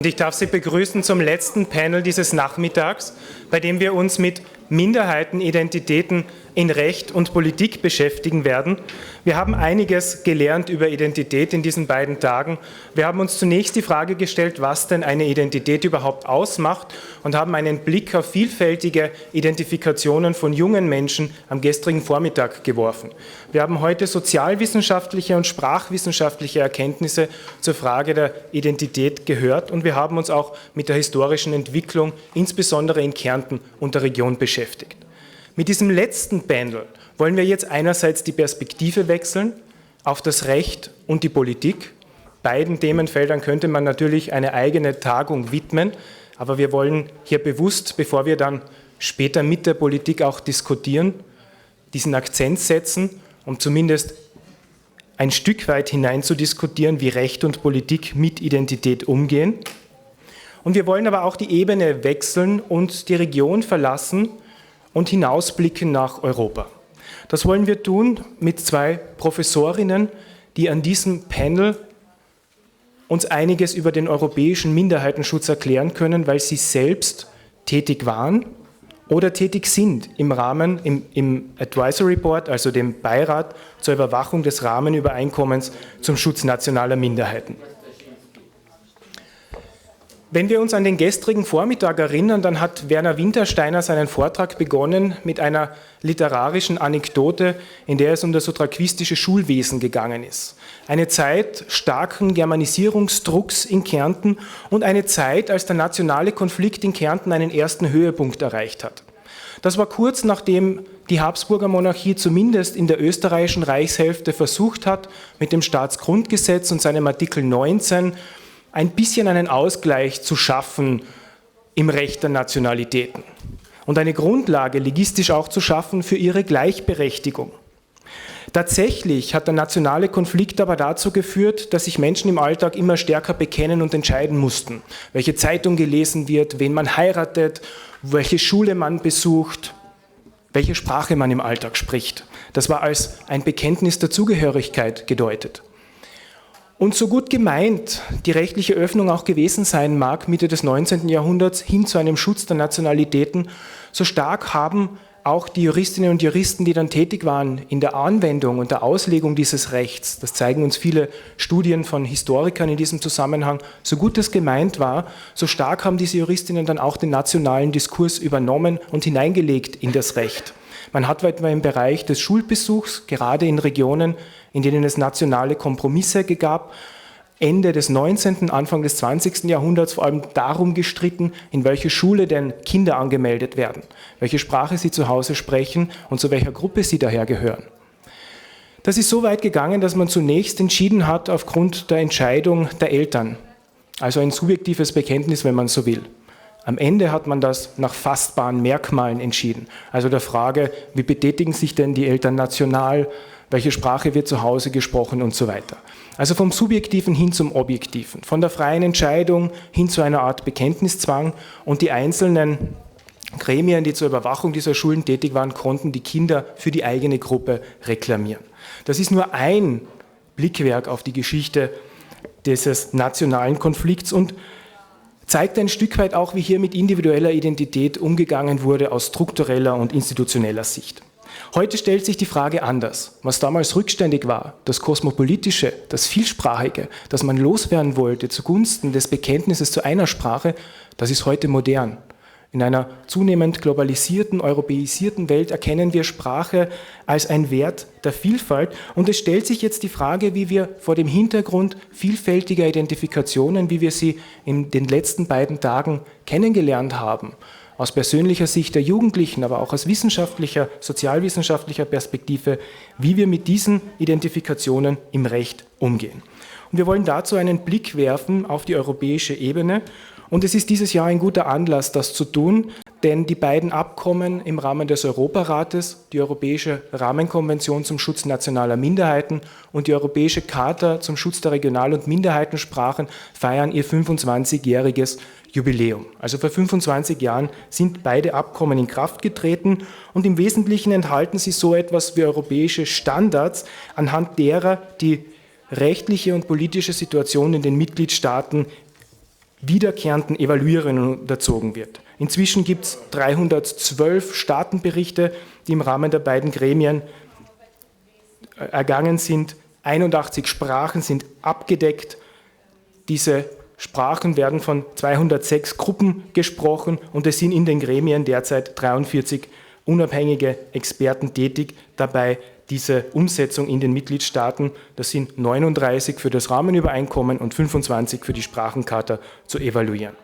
Ich darf Sie begrüßen zum letzten Panel dieses Nachmittags, bei dem wir uns mit Minderheitenidentitäten in Recht und Politik beschäftigen werden. Wir haben einiges gelernt über Identität in diesen beiden Tagen. Wir haben uns zunächst die Frage gestellt, was denn eine Identität überhaupt ausmacht und haben einen Blick auf vielfältige Identifikationen von jungen Menschen am gestrigen Vormittag geworfen. Wir haben heute sozialwissenschaftliche und sprachwissenschaftliche Erkenntnisse zur Frage der Identität gehört und wir haben uns auch mit der historischen Entwicklung, insbesondere in Kärnten und der Region, beschäftigt. Mit diesem letzten Panel wollen wir jetzt einerseits die Perspektive wechseln auf das Recht und die Politik. Beiden Themenfeldern könnte man natürlich eine eigene Tagung widmen, aber wir wollen hier bewusst, bevor wir dann später mit der Politik auch diskutieren, diesen Akzent setzen, um zumindest ein Stück weit hinein zu diskutieren, wie Recht und Politik mit Identität umgehen. Und wir wollen aber auch die Ebene wechseln und die Region verlassen und hinausblicken nach Europa. Das wollen wir tun mit zwei Professorinnen, die an diesem Panel uns einiges über den europäischen Minderheitenschutz erklären können, weil sie selbst tätig waren oder tätig sind im Advisory Board, also dem Beirat zur Überwachung des Rahmenübereinkommens zum Schutz nationaler Minderheiten. Wenn wir uns an den gestrigen Vormittag erinnern, dann hat Werner Wintersteiner seinen Vortrag begonnen mit einer literarischen Anekdote, in der es um das sotraquistische Schulwesen gegangen ist. Eine Zeit starken Germanisierungsdrucks in Kärnten und eine Zeit, als der nationale Konflikt in Kärnten einen ersten Höhepunkt erreicht hat. Das war kurz nachdem die Habsburger Monarchie zumindest in der österreichischen Reichshälfte versucht hat, mit dem Staatsgrundgesetz und seinem Artikel 19 ein bisschen einen Ausgleich zu schaffen im Recht der Nationalitäten und eine Grundlage legistisch auch zu schaffen für ihre Gleichberechtigung. Tatsächlich hat der nationale Konflikt aber dazu geführt, dass sich Menschen im Alltag immer stärker bekennen und entscheiden mussten, welche Zeitung gelesen wird, wen man heiratet, welche Schule man besucht, welche Sprache man im Alltag spricht. Das war als ein Bekenntnis der Zugehörigkeit gedeutet. Und so gut gemeint die rechtliche Öffnung auch gewesen sein mag, Mitte des 19. Jahrhunderts hin zu einem Schutz der Nationalitäten, so stark haben auch die Juristinnen und Juristen, die dann tätig waren in der Anwendung und der Auslegung dieses Rechts, das zeigen uns viele Studien von Historikern in diesem Zusammenhang, so gut es gemeint war, so stark haben diese Juristinnen dann auch den nationalen Diskurs übernommen und hineingelegt in das Recht. Man hat etwa im Bereich des Schulbesuchs, gerade in Regionen, in denen es nationale Kompromisse gab, Ende des 19., Anfang des 20. Jahrhunderts vor allem darum gestritten, in welche Schule denn Kinder angemeldet werden, welche Sprache sie zu Hause sprechen und zu welcher Gruppe sie daher gehören. Das ist so weit gegangen, dass man zunächst entschieden hat aufgrund der Entscheidung der Eltern, also ein subjektives Bekenntnis, wenn man so will. Am Ende hat man das nach fassbaren Merkmalen entschieden, also der Frage, wie betätigen sich denn die Eltern national, welche Sprache wird zu Hause gesprochen und so weiter. Also vom Subjektiven hin zum Objektiven, von der freien Entscheidung hin zu einer Art Bekenntniszwang und die einzelnen Gremien, die zur Überwachung dieser Schulen tätig waren, konnten die Kinder für die eigene Gruppe reklamieren. Das ist nur ein Blickwerk auf die Geschichte dieses nationalen Konflikts und zeigt ein Stück weit auch, wie hier mit individueller Identität umgegangen wurde aus struktureller und institutioneller Sicht. Heute stellt sich die Frage anders. Was damals rückständig war, das Kosmopolitische, das Vielsprachige, das man loswerden wollte zugunsten des Bekenntnisses zu einer Sprache, das ist heute modern. In einer zunehmend globalisierten, europäisierten Welt erkennen wir Sprache als ein Wert der Vielfalt und es stellt sich jetzt die Frage, wie wir vor dem Hintergrund vielfältiger Identifikationen, wie wir sie in den letzten beiden Tagen kennengelernt haben, aus persönlicher Sicht der Jugendlichen, aber auch aus wissenschaftlicher, sozialwissenschaftlicher Perspektive, wie wir mit diesen Identifikationen im Recht umgehen. Und wir wollen dazu einen Blick werfen auf die europäische Ebene. Und es ist dieses Jahr ein guter Anlass, das zu tun, denn die beiden Abkommen im Rahmen des Europarates, die Europäische Rahmenkonvention zum Schutz nationaler Minderheiten und die Europäische Charta zum Schutz der Regional- und Minderheitensprachen, feiern ihr 25-jähriges Jubiläum. Also vor 25 Jahren sind beide Abkommen in Kraft getreten und im Wesentlichen enthalten sie so etwas wie europäische Standards, anhand derer die rechtliche und politische Situation in den Mitgliedstaaten wiederkehrenden Evaluierungen unterzogen wird. Inzwischen gibt es 312 Staatenberichte, die im Rahmen der beiden Gremien ergangen sind. 81 Sprachen sind abgedeckt. Diese Sprachen werden von 206 Gruppen gesprochen und es sind in den Gremien derzeit 43 unabhängige Experten tätig, dabei diese Umsetzung in den Mitgliedstaaten, das sind 39 für das Rahmenübereinkommen und 25 für die Sprachencharta, zu evaluieren.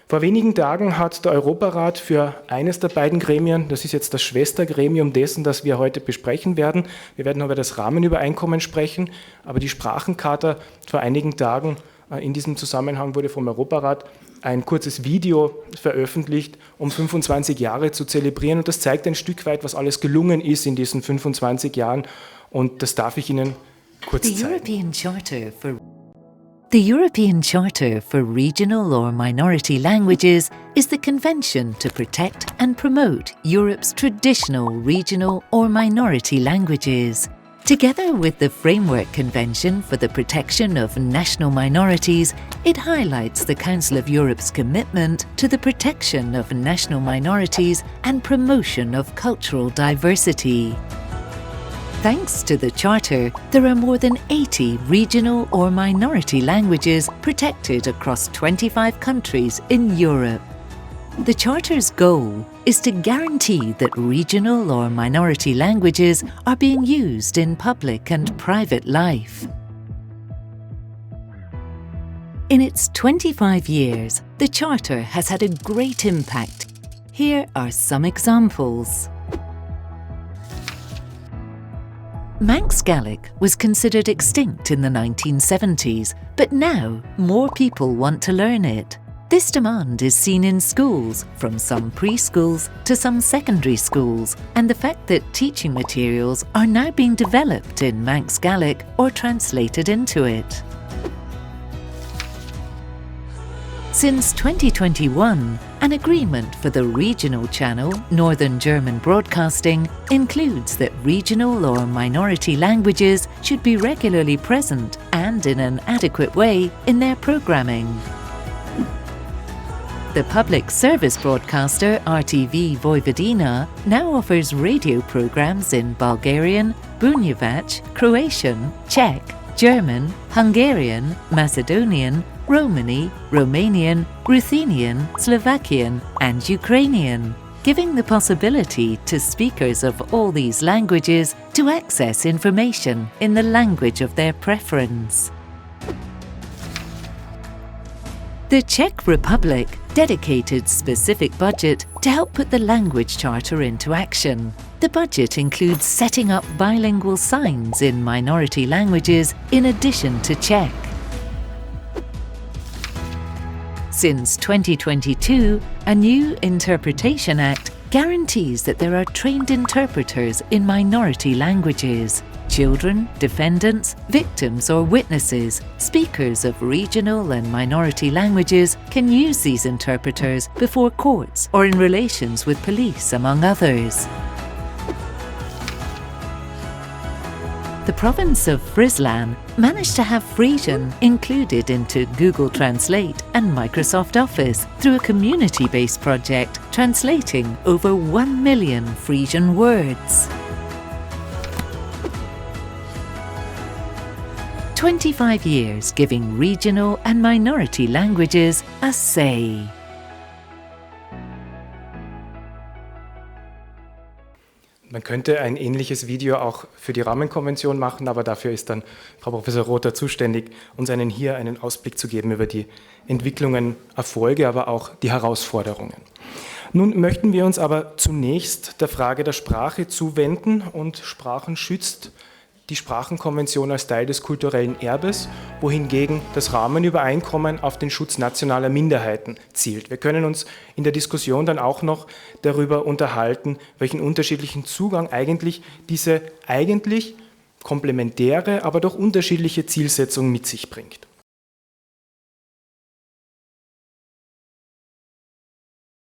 Vor wenigen Tagen hat der Europarat für eines der beiden Gremien, das ist jetzt das Schwestergremium dessen, das wir heute besprechen werden, wir werden über das Rahmenübereinkommen sprechen, aber die Sprachencharta vor einigen Tagen in diesem Zusammenhang wurde vom Europarat ein kurzes Video veröffentlicht, um 25 Jahre zu zelebrieren. Und das zeigt ein Stück weit, was alles gelungen ist in diesen 25 Jahren. Und das darf ich Ihnen kurz zeigen. The European Charter for Regional or Minority Languages is the convention to protect and promote Europe's traditional regional or minority languages. Together with the Framework Convention for the Protection of National Minorities, it highlights the Council of Europe's commitment to the protection of national minorities and promotion of cultural diversity. Thanks to the Charter, there are more than 80 regional or minority languages protected across 25 countries in Europe. The Charter's goal is to guarantee that regional or minority languages are being used in public and private life. In its 25 years, the Charter has had a great impact. Here are some examples. Manx Gaelic was considered extinct in the 1970s, but now more people want to learn it. This demand is seen in schools, from some preschools to some secondary schools, and the fact that teaching materials are now being developed in Manx Gaelic or translated into it. Since 2021, an agreement for the regional channel, Northern German Broadcasting, includes that regional or minority languages should be regularly present and in an adequate way in their programming. The public service broadcaster RTV Vojvodina now offers radio programs in Bulgarian, Bunjevac, Croatian, Czech, German, Hungarian, Macedonian, Romani, Romanian, Ruthenian, Slovakian and Ukrainian, giving the possibility to speakers of all these languages to access information in the language of their preference. The Czech Republic dedicated specific budget to help put the language charter into action. The budget includes setting up bilingual signs in minority languages in addition to Czech. Since 2022, a new Interpretation Act guarantees that there are trained interpreters in minority languages. Children, defendants, victims or witnesses, speakers of regional and minority languages can use these interpreters before courts or in relations with police, among others. The province of Frisland managed to have Frisian included into Google Translate and Microsoft Office through a community-based project translating over 1 million Frisian words. 25 years giving regional and minority languages a say. Man könnte ein ähnliches Video auch für die Rahmenkonvention machen, aber dafür ist dann Frau Professor Rother zuständig, uns hier einen Ausblick zu geben über die Entwicklungen, Erfolge, aber auch die Herausforderungen. Nun möchten wir uns aber zunächst der Frage der Sprache zuwenden, und Sprachen schützt die Sprachenkonvention als Teil des kulturellen Erbes, wohingegen das Rahmenübereinkommen auf den Schutz nationaler Minderheiten zielt. Wir können uns in der Diskussion dann auch noch darüber unterhalten, welchen unterschiedlichen Zugang eigentlich diese eigentlich komplementäre, aber doch unterschiedliche Zielsetzung mit sich bringt.